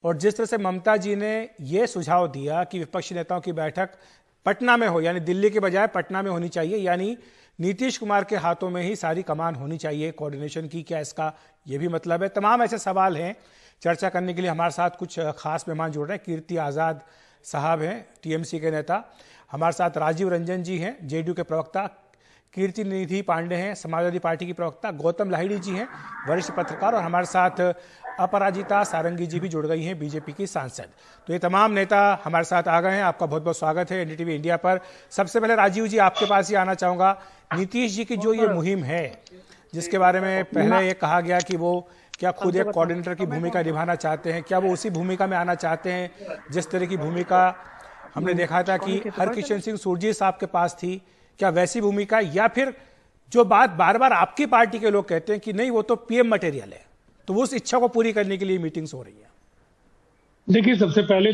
और जिस तरह से ममता जी ने ये सुझाव दिया कि विपक्षी नेताओं की बैठक पटना में हो, यानी दिल्ली के बजाय पटना में होनी चाहिए, यानी नीतीश कुमार के हाथों में ही सारी कमान होनी चाहिए कोऑर्डिनेशन की, क्या इसका ये भी मतलब है? तमाम ऐसे सवाल हैं। चर्चा करने के लिए हमारे साथ कुछ खास मेहमान जुड़ रहे हैं। कीर्ति आज़ाद साहब हैं, टीएमसी के नेता। हमारे साथ राजीव रंजन जी हैं, जेडीयू के प्रवक्ता। कीर्ति निधि पांडे हैं, समाजवादी पार्टी की प्रवक्ता। गौतम लाहिड़ी जी हैं, वरिष्ठ पत्रकार। और हमारे साथ अपराजिता सारंगी जी भी जुड़ गई हैं, बीजेपी की सांसद। तो ये तमाम नेता हमारे साथ आ गए हैं। आपका बहुत बहुत स्वागत है एनडीटीवी इंडिया पर। सबसे पहले राजीव जी, आपके पास ही आना चाहूँगा। नीतीश जी की जो ये मुहिम है, जिसके बारे में पहले ये कहा गया कि वो क्या खुद एक कोऑर्डिनेटर की भूमिका निभाना चाहते हैं, क्या वो उसी भूमिका में आना चाहते हैं जिस तरह की भूमिका हमने देखा था कि हरकिशन सिंह सुरजी साहब के पास थी? क्या वैसी भूमिका, या फिर जो बात बार बार आपकी पार्टी के लोग कहते हैं कि नहीं वो तो पीएम मटेरियल है, तो वो उस इच्छा को पूरी करने के लिए मीटिंग्स हो रही है? देखिए, सबसे पहले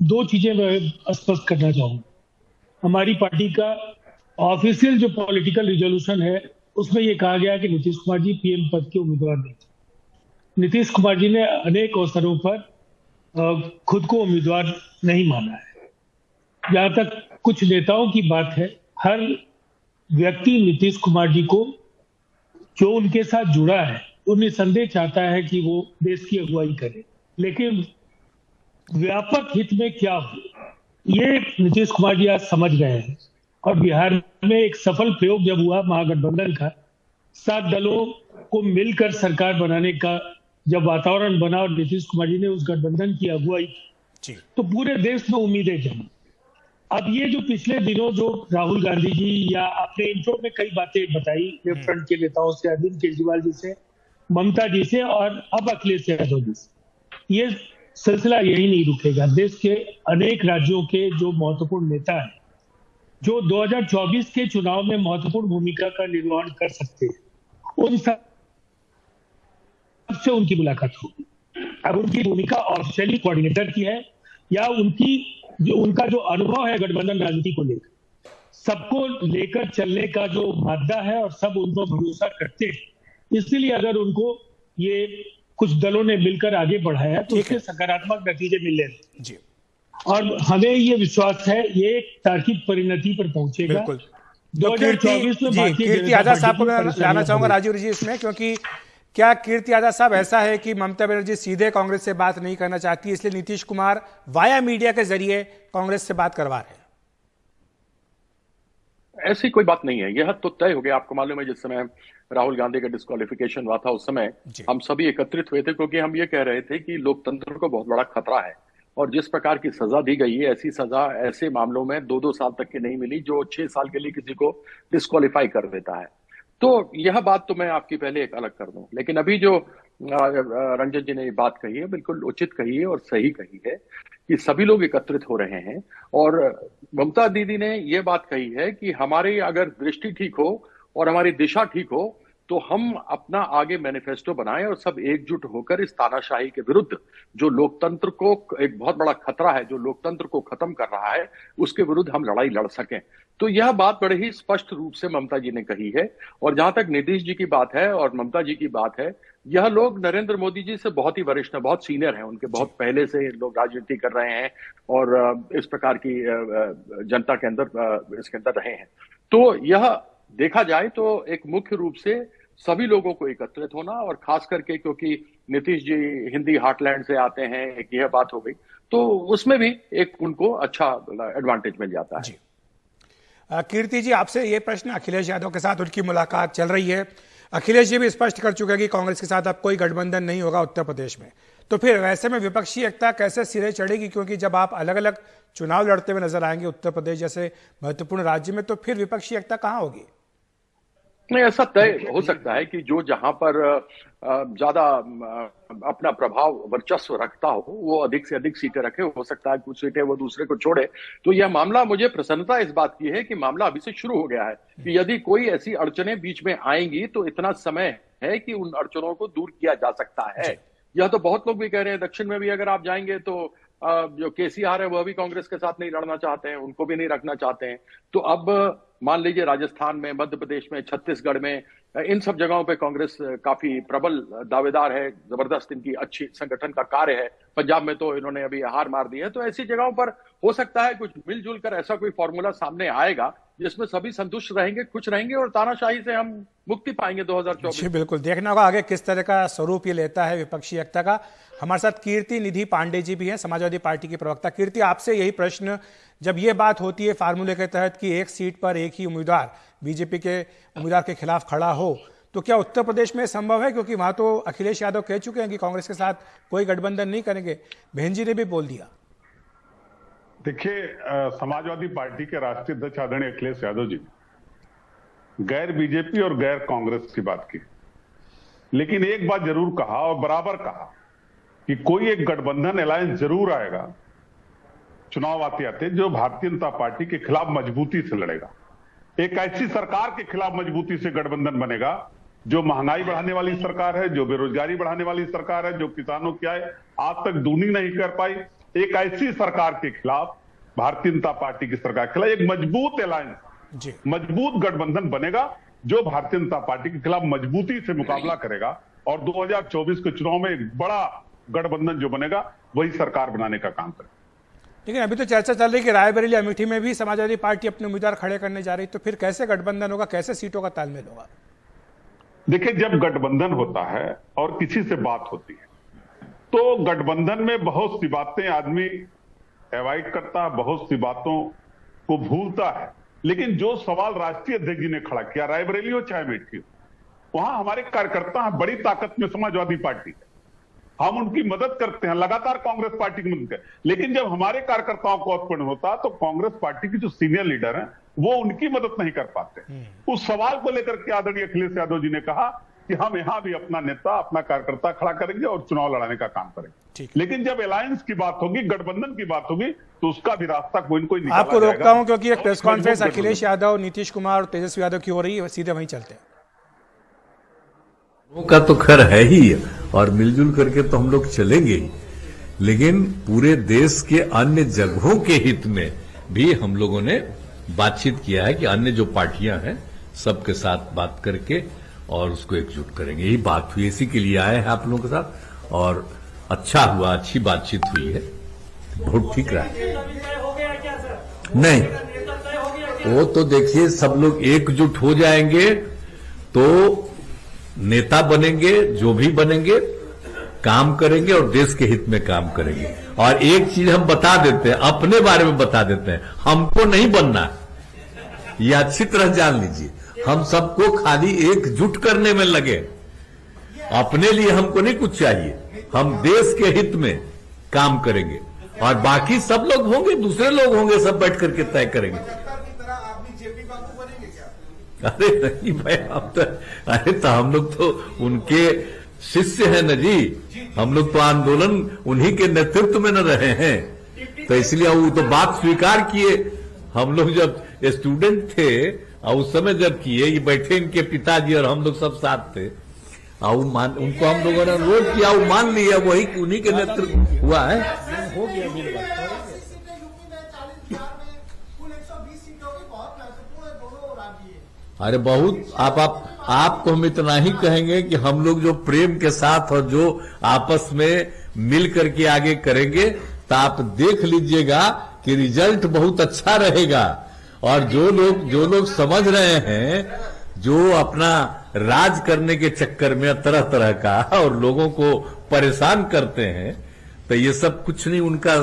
दो चीजें मैं स्पष्ट करना चाहूंगा। हमारी पार्टी का ऑफिशियल जो पॉलिटिकल रिजोल्यूशन है उसमें यह कहा गया कि नीतीश कुमार जी पीएम पद के उम्मीदवार नहीं थे। नीतीश कुमार जी ने अनेक अवसरों पर खुद को उम्मीदवार नहीं माना है। जहां तक कुछ नेताओं की बात है, हर व्यक्ति नीतीश कुमार जी को जो उनके साथ जुड़ा है वो निसंदेह चाहता है कि वो देश की अगुवाई करे, लेकिन व्यापक हित में क्या हो ये नीतीश कुमार जी आज समझ गए हैं। और बिहार में एक सफल प्रयोग जब हुआ महागठबंधन का, 7 दलों को मिलकर सरकार बनाने का जब वातावरण बना और नीतीश कुमार जी ने उस गठबंधन की अगुवाई की, तो पूरे देश में उम्मीदें जमी। अब ये जो पिछले दिनों जो राहुल गांधी जी या अपने इंट्रो में कई बातें बताई, लेफ्ट फ्रंट के नेताओं से, अरविंद केजरीवाल जी से, ममता जी से और अब अखिलेश यादव जी से, ये सिलसिला यही नहीं रुकेगा। देश के अनेक राज्यों के जो महत्वपूर्ण नेता हैं, जो 2024 के चुनाव में महत्वपूर्ण भूमिका का निर्वहन कर सकते हैं, उन सब से उनकी मुलाकात होगी। अब उनकी भूमिका ऑफिशियली कोऑर्डिनेटर की है या उनका जो अनुभव है गठबंधन राजनीति को लेकर, सबको लेकर चलने का जो मादा है और सब उन पर भरोसा करते हैं, इसलिए अगर उनको ये कुछ दलों ने मिलकर आगे बढ़ाया तो उसके सकारात्मक नतीजे मिल रहे जी। और हमें ये विश्वास है ये एक तार्किक परिणति पर पहुंचेगा। 2024 में कीर्ति आजाद साहब को मैं लाना चाहूंगा राजीव जी इसमें, क्योंकि क्या कीर्ति आजाद साहब ऐसा है कि ममता बनर्जी सीधे कांग्रेस से बात नहीं करना चाहती, इसलिए नीतीश कुमार वाया मीडिया के जरिए कांग्रेस से बात करवा रहे हैं? ऐसी कोई बात नहीं है, यह तो तय हो गया। आपको मालूम है जिस समय राहुल गांधी का डिस्क्वालिफिकेशन हुआ था उस समय हम सभी एकत्रित हुए थे, क्योंकि हम ये कह रहे थे कि लोकतंत्र को बहुत बड़ा खतरा है और जिस प्रकार की सजा दी गई है, ऐसी सजा ऐसे मामलों में 2-2 साल तक की नहीं मिली जो 6 साल के लिए किसी को डिस्क्वालीफाई कर देता है। तो यह बात तो मैं आपकी पहले एक अलग कर दूं, लेकिन अभी जो रंजन जी ने ये बात कही है बिल्कुल उचित कही है और सही कही है कि सभी लोग एकत्रित हो रहे हैं। और ममता दीदी ने ये बात कही है कि हमारी अगर दृष्टि ठीक हो और हमारी दिशा ठीक हो तो हम अपना आगे मैनिफेस्टो बनाएं और सब एकजुट होकर इस तानाशाही के विरुद्ध, जो लोकतंत्र को एक बहुत बड़ा खतरा है, जो लोकतंत्र को खत्म कर रहा है, उसके विरुद्ध हम लड़ाई लड़ सकें। तो यह बात बड़े ही स्पष्ट रूप से ममता जी ने कही है। और जहां तक नीतीश जी की बात है और ममता जी की बात है, यह लोग नरेंद्र मोदी जी से बहुत ही वरिष्ठ हैं, बहुत सीनियर हैं, उनके बहुत पहले से लोग राजनीति कर रहे हैं और इस प्रकार की जनता के अंदर इसके अंदर रहे हैं। तो यह देखा जाए तो एक मुख्य रूप से सभी लोगों को एकत्रित होना, और खास करके क्योंकि नीतीश जी हिंदी हार्टलैंड से आते हैं, एक यह बात हो गई, तो उसमें भी एक उनको अच्छा एडवांटेज मिल जाता है। जी कीर्ति जी, आपसे ये प्रश्न, अखिलेश यादव के साथ उनकी मुलाकात चल रही है, अखिलेश जी भी स्पष्ट कर चुके हैं कि कांग्रेस के साथ अब कोई गठबंधन नहीं होगा उत्तर प्रदेश में, तो फिर वैसे में विपक्षी एकता कैसे सिरे चढ़ेगी? क्योंकि जब आप अलग अलग चुनाव लड़ते हुए नजर आएंगे उत्तर प्रदेश जैसे महत्वपूर्ण राज्य में, तो फिर विपक्षी एकता कहां होगी? नहीं, ऐसा तय हो सकता है कि जो जहां पर ज्यादा अपना प्रभाव वर्चस्व रखता हो वो अधिक से अधिक सीटें रखे। हो सकता है कुछ सीटें वो दूसरे को छोड़े। तो यह मामला, मुझे प्रसन्नता इस बात की है कि मामला अभी से शुरू हो गया है कि यदि कोई ऐसी अड़चनें बीच में आएंगी तो इतना समय है कि उन अड़चनों को दूर किया जा सकता है। यह तो बहुत लोग भी कह रहे हैं, दक्षिण में भी अगर आप जाएंगे तो जो केसीआर है वह भी कांग्रेस के साथ नहीं लड़ना चाहते हैं, उनको भी नहीं रखना चाहते हैं। तो अब मान लीजिए राजस्थान में, मध्य प्रदेश में, छत्तीसगढ़ में, इन सब जगहों पे कांग्रेस काफी प्रबल दावेदार है, जबरदस्त इनकी अच्छी संगठन का कार्य है। पंजाब में तो इन्होंने अभी हार मार दी है। तो ऐसी जगहों पर हो सकता है कुछ मिलजुल कर ऐसा कोई फॉर्मूला सामने आएगा जिसमें सभी संतुष्ट रहेंगे, खुश रहेंगे और तानाशाही से हम मुक्ति पाएंगे 2024। जी बिल्कुल, देखना होगा आगे किस तरह का स्वरूप ये लेता है विपक्षी एकता का। हमारे साथ कीर्ति निधि पांडे जी भी हैं, समाजवादी पार्टी की प्रवक्ता। कीर्ति, आपसे यही प्रश्न, जब ये बात होती है फार्मूले के तहत कि एक सीट पर एक ही उम्मीदवार बीजेपी के उम्मीदवार के खिलाफ खड़ा हो, तो क्या उत्तर प्रदेश में संभव है? क्योंकि वहां तो अखिलेश यादव कह चुके हैं कि कांग्रेस के साथ कोई गठबंधन नहीं करेंगे, बहन जी ने भी बोल दिया। देखिए, समाजवादी पार्टी के राष्ट्रीय अध्यक्ष आदरणीय अखिलेश यादव जी गैर बीजेपी और गैर कांग्रेस की बात की, लेकिन एक बात जरूर कहा और बराबर कहा कि कोई एक गठबंधन अलायंस जरूर आएगा चुनाव आते आते जो भारतीय जनता पार्टी के खिलाफ मजबूती से लड़ेगा। एक ऐसी सरकार के खिलाफ मजबूती से गठबंधन बनेगा जो महंगाई बढ़ाने वाली सरकार है, जो बेरोजगारी बढ़ाने वाली सरकार है, जो किसानों की आय आज तक दूनी नहीं कर पाई। एक ऐसी सरकार के खिलाफ भारतीय जनता पार्टी की सरकार के खिलाफ एक मजबूत अलायंस, मजबूत गठबंधन बनेगा जो भारतीय जनता पार्टी के खिलाफ मजबूती से मुकाबला करेगा और 2024 के चुनाव में एक बड़ा गठबंधन जो बनेगा वही सरकार बनाने का काम करेगा। लेकिन अभी तो चर्चा चल रही कि रायबरेली अमेठी में भी समाजवादी पार्टी अपने उम्मीदवार खड़े करने जा रही, तो फिर कैसे गठबंधन होगा, कैसे सीटों का तालमेल होगा? देखिए, जब गठबंधन होता है और किसी से बात होती है तो गठबंधन में बहुत सी बातें आदमी अवॉइड करता है, बहुत सी बातों को भूलता है। लेकिन जो सवाल राष्ट्रीय अध्यक्ष जी ने खड़ा किया, रायबरेली हो चाहे अमेठी हो, वहां हमारे कार्यकर्ता हैं, बड़ी ताकत में समाजवादी पार्टी है, हम उनकी मदद करते हैं, लगातार कांग्रेस पार्टी की मदद करते हैं। लेकिन जब हमारे कार्यकर्ताओं को उत्पन्न होता तो कांग्रेस पार्टी की जो सीनियर लीडर हैं वो उनकी मदद नहीं कर पाते। उस सवाल को लेकर के आदरणीय अखिलेश यादव जी ने कहा कि हम यहां भी अपना नेता, अपना कार्यकर्ता खड़ा करेंगे और चुनाव लड़ाने का काम करेंगे। लेकिन जब अलायंस की बात होगी, गठबंधन की बात होगी, तो उसका भी रास्ता कोई न कोई निकाला आपको जाएगा। रोकता हूं क्योंकि एक प्रेस कॉन्फ्रेंस अखिलेश यादव, नीतीश कुमार और तेजस्वी यादव की हो रही है, सीधे वहीं चलते हैं। का तो खैर है ही और मिलजुल करके तो हम लोग चलेंगे ही, लेकिन पूरे देश के अन्य जगहों के हित में भी हम लोगों ने बातचीत किया है कि अन्य जो पार्टियां हैं सबके साथ बात करके और उसको एकजुट करेंगे। यही बात हुई, इसी के लिए आए हैं आप लोगों के साथ और अच्छा हुआ, अच्छी बातचीत हुई है, बहुत ठीक रहा। नहीं, वो तो देखिए सब लोग एकजुट हो जाएंगे तो नेता बनेंगे, जो भी बनेंगे काम करेंगे और देश के हित में काम करेंगे। और एक चीज हम बता देते हैं, अपने बारे में बता देते हैं, हमको नहीं बनना, ये अच्छी तरह जान लीजिए। हम सबको खाली एकजुट करने में लगे, अपने लिए हमको नहीं कुछ चाहिए, हम देश के हित में काम करेंगे और बाकी सब लोग होंगे, दूसरे लोग होंगे, सब बैठ करके तय करेंगे। अरे नहीं भाई, अरे तो हम लोग तो उनके शिष्य हैं न जी, हम लोग तो आंदोलन उन्हीं के नेतृत्व में न रहे हैं, तो इसलिए वो तो बात स्वीकार किए। हम लोग जब स्टूडेंट थे और उस समय जब किए, ये बैठे इनके पिताजी और हम लोग सब साथ थे, और उनको हम लोगों ने रोक किया, वो मान लिया, वही उन्हीं के नेतृत्व हुआ है। हो गया अरे बहुत आपको हम इतना ही कहेंगे कि हम लोग जो प्रेम के साथ और जो आपस में मिल करके आगे करेंगे तो आप देख लीजिएगा कि रिजल्ट बहुत अच्छा रहेगा। और जो लोग समझ रहे हैं, जो अपना राज करने के चक्कर में तरह तरह का और लोगों को परेशान करते हैं, तो ये सब कुछ नहीं उनका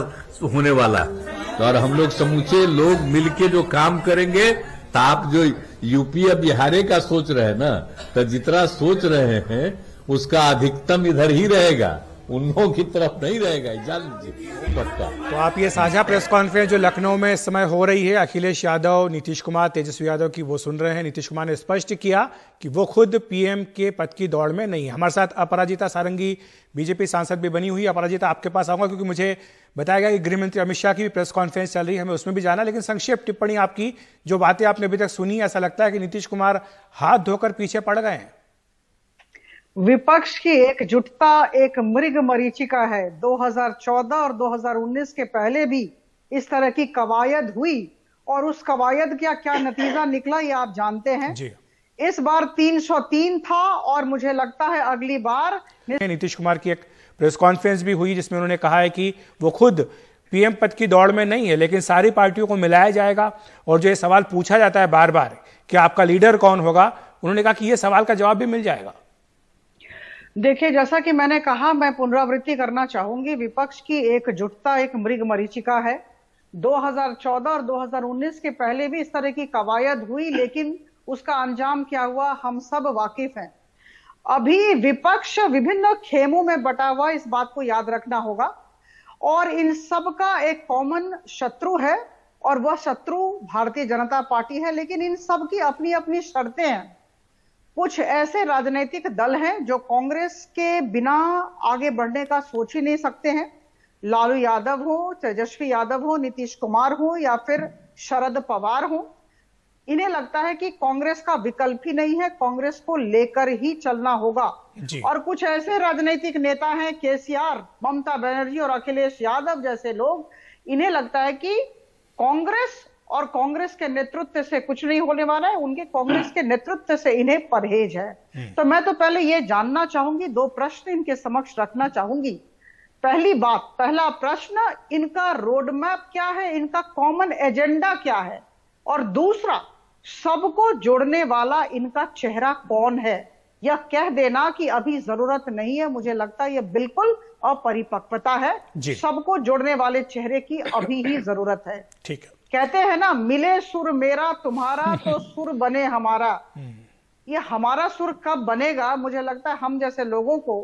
होने वाला। तो और हम लोग समूचे लोग मिलके जो काम करेंगे, तो आप जो यूपी या बिहार का सोच रहे हैं ना, तो जितना सोच रहे हैं उसका अधिकतम इधर ही रहेगा, उन लोगों की तरफ नहीं रहेगा, जान लीजिए पक्का। तो आप ये साझा प्रेस कॉन्फ्रेंस जो लखनऊ में इस समय हो रही है अखिलेश यादव, नीतीश कुमार, तेजस्वी यादव की, वो सुन रहे हैं। नीतीश कुमार ने स्पष्ट किया कि वो खुद पीएम के पद की दौड़ में नहीं है। हमारे साथ अपराजिता सारंगी बीजेपी सांसद भी बनी हुई है। अपराजिता, आपके पास आऊंगा क्योंकि मुझे बताया गया कि गृह मंत्री अमित शाह की भी प्रेस कॉन्फ्रेंस चल रही है, हमें उसमें भी जाना। लेकिन संक्षेप टिप्पणी आपकी, जो बातें आपने अभी तक सुनी, ऐसा लगता है कि नीतीश कुमार हाथ धोकर पीछे पड़ गए हैं। विपक्ष की एकजुटता एक मृग मरीचिका है। 2014 और 2019 के पहले भी इस तरह की कवायद हुई और उस कवायद का क्या नतीजा निकला ये आप जानते हैं जी। इस बार 303 था और मुझे लगता है अगली बार नीतीश कुमार की एक प्रेस कॉन्फ्रेंस भी हुई जिसमें उन्होंने कहा है कि वो खुद पीएम पद की दौड़ में नहीं है, लेकिन सारी पार्टियों को मिलाया जाएगा। और जो ये सवाल पूछा जाता है बार बार कि आपका लीडर कौन होगा, उन्होंने कहा कि ये सवाल का जवाब भी मिल जाएगा। देखिए, जैसा कि मैंने कहा, मैं पुनरावृत्ति करना चाहूंगी, विपक्ष की एकजुटता एक मृग मरीचिका है। 2014 और 2019 के पहले भी इस तरह की कवायद हुई, लेकिन उसका अंजाम क्या हुआ हम सब वाकिफ हैं। अभी विपक्ष विभिन्न खेमों में बटा हुआ, इस बात को याद रखना होगा, और इन सब का एक कॉमन शत्रु है और वह शत्रु भारतीय जनता पार्टी है। लेकिन इन सब की अपनी अपनी शर्तें हैं। कुछ ऐसे राजनीतिक दल हैं जो कांग्रेस के बिना आगे बढ़ने का सोच ही नहीं सकते हैं। लालू यादव हो, तेजस्वी यादव हो, नीतीश कुमार हो या फिर शरद पवार हो, इन्हें लगता है कि कांग्रेस का विकल्प ही नहीं है, कांग्रेस को लेकर ही चलना होगा। और कुछ ऐसे राजनीतिक नेता हैं, केसीआर, ममता बनर्जी और अखिलेश यादव जैसे लोग, इन्हें लगता है कि कांग्रेस और कांग्रेस के नेतृत्व से कुछ नहीं होने वाला है, उनके कांग्रेस के नेतृत्व से इन्हें परहेज है। तो मैं तो पहले ये जानना चाहूंगी, दो प्रश्न इनके समक्ष रखना चाहूंगी। पहली बात, पहला प्रश्न, इनका रोड मैप क्या है, इनका कॉमन एजेंडा क्या है, और दूसरा, सबको जोड़ने वाला इनका चेहरा कौन है। यह कह देना कि अभी जरूरत नहीं है, मुझे लगता है यह बिल्कुल अपरिपक्वता है। सबको जोड़ने वाले चेहरे की अभी ही जरूरत है। ठीक है। कहते हैं ना, मिले सुर मेरा तुम्हारा तो सुर बने हमारा। ये हमारा सुर कब बनेगा, मुझे लगता है हम जैसे लोगों को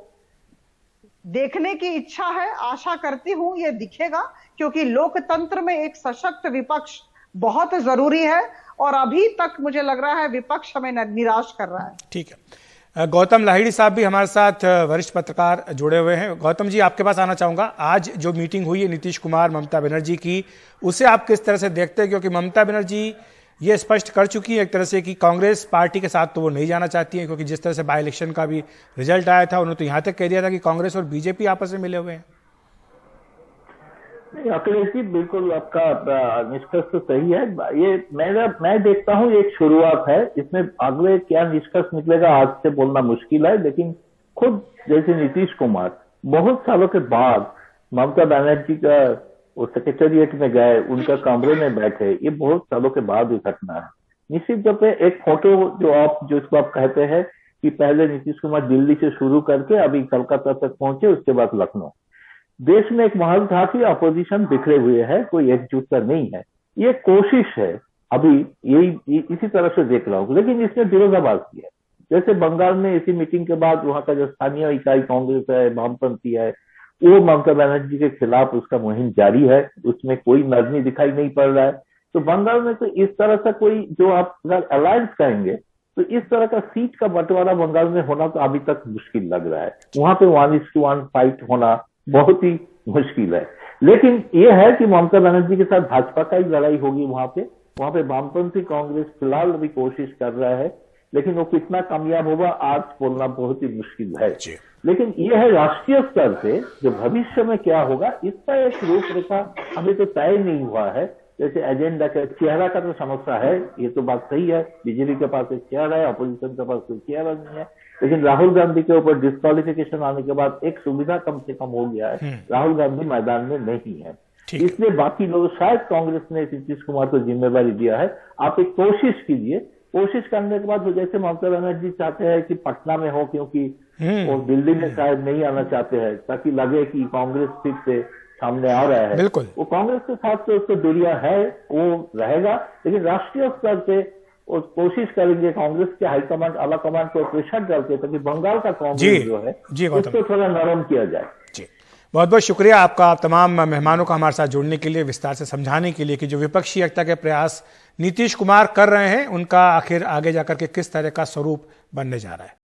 देखने की इच्छा है। आशा करती हूं ये दिखेगा, क्योंकि लोकतंत्र में एक सशक्त विपक्ष बहुत जरूरी है और अभी तक मुझे लग रहा है विपक्ष हमें निराश कर रहा है। ठीक है। गौतम लाहिड़ी साहब भी हमारे साथ वरिष्ठ पत्रकार जुड़े हुए हैं। गौतम जी, आपके पास आना चाहूंगा। आज जो मीटिंग हुई है नीतीश कुमार ममता बनर्जी की, उसे आप किस तरह से देखते हैं? क्योंकि ममता बनर्जी ये स्पष्ट कर चुकी है एक तरह से कि कांग्रेस पार्टी के साथ तो वो नहीं जाना चाहती है, क्योंकि जिस तरह से बाई इलेक्शन का भी रिजल्ट आया था, उन्होंने तो यहां तक कह दिया था कि कांग्रेस और बीजेपी आपस में मिले हुए हैं। अखिलेश जी, बिल्कुल आपका निष्कर्ष तो सही है। ये मैं देखता हूँ एक शुरुआत है, इसमें अगले क्या निष्कर्ष निकलेगा आज से बोलना मुश्किल है। लेकिन खुद जैसे नीतीश कुमार बहुत सालों के बाद ममता बनर्जी का वो सेक्रेटेरिएट में गए, उनका कमरे में बैठे, ये बहुत सालों के बाद ही घटना है। निश्चित तौर पर एक फोटो जिसको आप कहते हैं कि पहले नीतीश कुमार दिल्ली से शुरू करके अभी कलकत्ता तक पहुंचे, उसके बाद लखनऊ, देश में एक महल था कि अपोजिशन बिखरे हुए है, कोई एकजुटता नहीं है। ये कोशिश है, अभी यही इसी तरह से देख रहा हूँ। लेकिन इसने विरोधाभास किया, जैसे बंगाल में इसी मीटिंग के बाद वहां का जो स्थानीय इकाई कांग्रेस है, वामपंथी है, वो ममता बनर्जी के खिलाफ उसका मुहिम जारी है, उसमें कोई नरमी दिखाई नहीं पड़ रहा है। तो बंगाल में तो इस तरह का कोई, जो आप अगर अलायंस कहेंगे, तो इस तरह का सीट का बंटवारा बंगाल में होना तो अभी तक मुश्किल लग रहा है। वहां पे 1:1 फाइट होना बहुत ही मुश्किल है। लेकिन ये है कि ममता बनर्जी के साथ भाजपा का ही लड़ाई होगी वहां पे वामपंथी कांग्रेस फिलहाल अभी कोशिश कर रहा है, लेकिन वो कितना कामयाब होगा आज बोलना बहुत ही मुश्किल है। लेकिन ये है राष्ट्रीय स्तर से जो भविष्य में क्या होगा, इसका एक रूपरेखा अभी तो तय नहीं हुआ है। जैसे एजेंडा का चेहरा का तो समस्या है, ये तो बात सही है, बीजेपी के पास एक चेहरा है, अपोजिशन के पास कोई चेहरा नहीं है। लेकिन राहुल गांधी के ऊपर डिस्क्वालिफिकेशन आने के बाद एक सुविधा कम से कम हो गया है, राहुल गांधी मैदान में नहीं है, इसलिए बाकी लोग, शायद कांग्रेस ने नीतीश कुमार को जिम्मेदारी दिया है, आप एक कोशिश कीजिए। कोशिश करने के बाद जैसे ममता बनर्जी चाहते हैं कि पटना में हो, क्योंकि वो दिल्ली में शायद नहीं आना चाहते हैं, ताकि लगे कि कांग्रेस फिर से सामने आ रहा है। वो कांग्रेस के साथ तो उसको दूरिया है, वो रहेगा, लेकिन राष्ट्रीय स्तर पे वो कोशिश करेंगे कांग्रेस के हाईकमांड, आला कमांड को प्रेशर डालते, ताकि बंगाल का कांग्रेस जो है उसको थोड़ा नरम किया जाए। जी, बहुत बहुत शुक्रिया आपका तमाम मेहमानों का हमारे साथ जुड़ने के लिए, विस्तार से समझाने के लिए कि जो विपक्षी एकता के प्रयास नीतीश कुमार कर रहे हैं, उनका आखिर आगे जाकर के किस तरह का स्वरूप बनने जा रहा है।